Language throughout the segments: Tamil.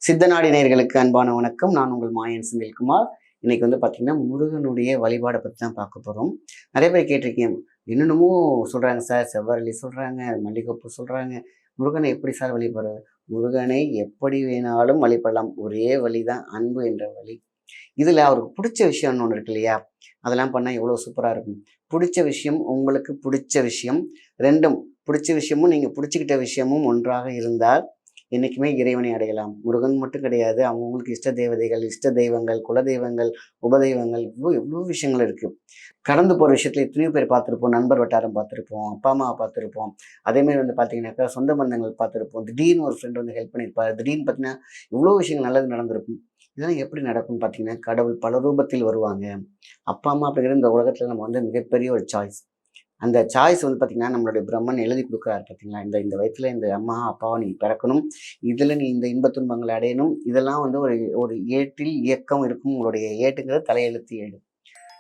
சித்தநாடி நேயர்களுக்கு அன்பான வணக்கம். நான் உங்கள் மாயன் செந்தில்குமார். இன்னைக்கு பார்த்தீங்கன்னா, முருகனுடைய வழிபாடை பத்தி தான் பார்க்க போறோம். நிறைய பேர் கேட்டிருக்கீங்க. என்னென்னமோ சொல்றாங்க சார். செவ்வரளி சொல்றாங்க, மல்லிகைப்பூ சொல்றாங்க. முருகனை எப்படி சார் வழிபடுறது? முருகனை எப்படி வேணாலும் வழிபடலாம். ஒரே வழி தான், அன்பு என்ற வழி. இதுல அவருக்கு பிடிச்ச விஷயம்னு ஒண்ணு இருக்கு இல்லையா? அதெல்லாம் பண்ணா எவ்வளோ சூப்பரா இருக்கும். பிடிச்ச விஷயம், உங்களுக்கு பிடிச்ச விஷயம் 2ம் பிடிச்ச விஷயமும், நீங்க பிடிச்சுக்கிட்ட விஷயமும் ஒன்றாக இருந்தால் என்னைக்குமே இறைவனை அடையலாம். முருகன் மட்டும் கிடையாது. அவங்கவங்களுக்கு இஷ்ட தேவதைகள், இஷ்ட தெய்வங்கள், குலதெய்வங்கள், உபதெய்வங்கள் எவ்வளோ விஷயங்கள் இருக்கு. கடந்து போற விஷயத்துல எத்தனையோ பேர் பார்த்துருப்போம். நண்பர் வட்டாரம் பார்த்துருப்போம். அப்பா, அம்மாவ பார்த்துருப்போம். அதேமாரி பார்த்தீங்கன்னாக்கா, சொந்த பந்தங்கள் பார்த்துருப்போம். திடீர்னு ஒரு ஃப்ரெண்ட் ஹெல்ப் பண்ணியிருப்பாரு. திடீர்னு பார்த்தீங்கன்னா, இவ்வளோ விஷயங்கள் நல்லது நடந்திருக்கும். இதெல்லாம் எப்படி நடக்கும்னு பார்த்தீங்கன்னா, கடவுள் பல ரூபத்தில் வருவாங்க. அப்பா, அம்மா அப்படிங்கிறது இந்த உலகத்துல நம்ம மிகப்பெரிய ஒரு சாய்ஸ். அந்த சாய்ஸ் பார்த்தீங்கன்னா, நம்மளுடைய பிரம்மன் எழுதி குடுக்குறாரு பார்த்தீங்களா? இந்த இந்த வயத்துல இந்த அம்மா, அப்பாவா நீ பிறக்கணும். இதுல நீ இந்த இன்பத் துன்பங்களை அடையணும். இதெல்லாம் ஒரு ஒரு ஏட்டில் இயக்கம் இருக்கும். உங்களுடைய ஏட்டுங்கிறது தலையெழுத்து ஏடு.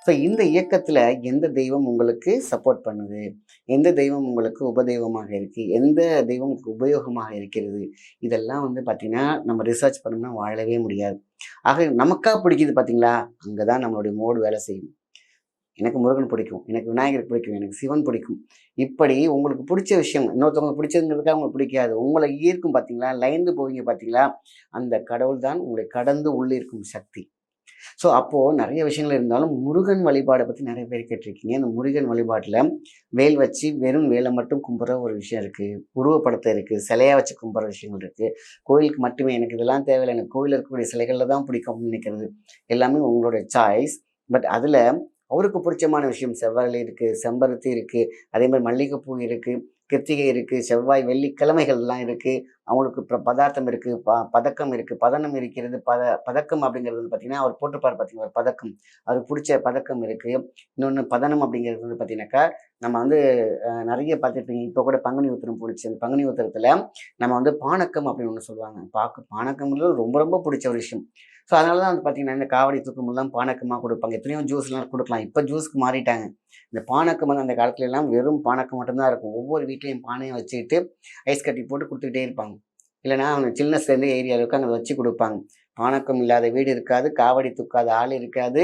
ஸோ இந்த இயக்கத்துல எந்த தெய்வம் உங்களுக்கு சப்போர்ட் பண்ணுது? எந்த தெய்வம் உங்களுக்கு உபதெய்வமாக இருக்கு? எந்த தெய்வம் உங்களுக்கு உபயோகமாக இருக்கிறது? இதெல்லாம் பார்த்தீங்கன்னா, நம்ம ரிசர்ச் பண்ணோம்னா வாழவே முடியாது. ஆக நமக்கா பிடிக்குது பார்த்தீங்களா? அங்க தான் நம்மளுடைய மோடு வேலை செய்யும். எனக்கு முருகன் பிடிக்கும். எனக்கு விநாயகர் பிடிக்கும். எனக்கு சிவன் பிடிக்கும். இப்படி உங்களுக்கு பிடிச்ச விஷயம் இன்னொருத்தவங்களுக்கு பிடிச்சதுங்கிறதுக்காக உங்களுக்கு பிடிக்காது. உங்கள ஈர்க்கும் பார்த்தீங்களா? லயந்து போவீங்க பார்த்தீங்களா? அந்த கடவுள் தான் உங்களை கடந்து உள்ளிருக்கும் சக்தி. ஸோ அப்போ நெறைய விஷயங்கள் இருந்தாலும் முருகன் வழிபாட பத்தி நெறைய பேர் கேட்டிருக்கீங்க. இந்த முருகன் வழிபாட்டுல வேல் வச்சு வெறும் வேல மட்டும் கும்புற ஒரு விஷயம் இருக்கு. உருவப்படத்த இருக்கு. சிலையா வச்சு கும்புற விஷயங்கள் இருக்கு. கோயிலுக்கு மட்டுமே எனக்கு இதெல்லாம் தேவையில்ல. எனக்கு கோயில்ல இருக்கக்கூடிய சிலைகள்ல தான் பிடிக்கும் அப்படின்னு நினைக்கிறது. எல்லாமே உங்களுடைய சாய்ஸ். பட் அதுல அவருக்கு பிடிச்சமான விஷயம் செவ்வரளி இருக்கு, செம்பருத்தி இருக்கு, அதே மாரி மல்லிகைப்பூ இருக்கு, கிருத்திகை இருக்கு, செவ்வாய், வெள்ளிக்கிழமைகள்லாம் இருக்கு. அவங்களுக்கு பதார்த்தம் இருக்கு, பதக்கம் இருக்கு, பதனம் இருக்கிறது. பதக்கம் அப்படிங்கிறது பார்த்தீங்கன்னா, அவர் போட்டிருப்பாரு பார்த்தீங்களா ஒரு பதக்கம். அவருக்கு புடிச்ச பதக்கம் இருக்கு. இன்னொன்னு பதனம் அப்படிங்கிறது பார்த்தீங்கன்னாக்கா, நம்ம நெறைய பார்த்துருப்பீங்க. இப்போ கூட பங்குனி உத்திரம் போணுச்சு. அந்த பங்குனி உத்திரத்துல நம்ம பானக்கம் அப்படின்னு ஒண்ணு சொல்லுவாங்க. பானக்கம்ன்றது ரொம்ப ரொம்ப பிடிச்ச ஒரு விஷயம். ஸோ அதனால தான் பார்த்தீங்கன்னா, இந்த காவடி தூக்கும்போதெல்லாம் பானக்கமா குடுப்பாங்க. எத்தனையோ ஜூஸ்லாம் குடுக்கலாம். இப்ப ஜூஸ்க்கு மாறிட்டாங்க. இந்த பானக்கம் அந்த காலத்துல எல்லாம் வெறும் பானக்கம் மட்டும் தான் இருக்கும். ஒவ்வொரு வீட்லயும் பானைய வச்சுக்கிட்டு, ஐஸ் கட்டி போட்டு குடுத்துக்கிட்டே இருப்பாங்க. இல்லன்னா, அவங்க சில்னஸ்லேருந்து ஏரியால இருக்காங்க. அத வச்சு குடுப்பாங்க. பானக்கம் இல்லாத வீடு இருக்காது. காவடி தூக்காத ஆள் இருக்காது.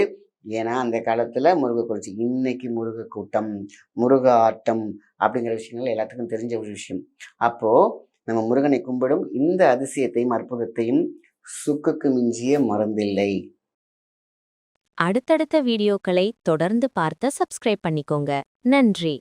ஏன்னா, அந்த காலத்துல முருக குறிச்சி. இன்னைக்கு முருக கூட்டம், முருக ஆட்டம் அப்படிங்கிற விஷயங்கள் எல்லாத்துக்கும் தெரிஞ்ச ஒரு விஷயம். அப்போ நம்ம முருகனை கும்பிடும் இந்த அதிசயத்தையும், அற்புதத்தையும் சுக்குக்கு மிஞ்சிய மருந்தில்லை. அடுத்தடுத்த வீடியோக்களை தொடர்ந்து பார்த்த சப்ஸ்கிரைப் பண்ணிக்கோங்க. நன்றி.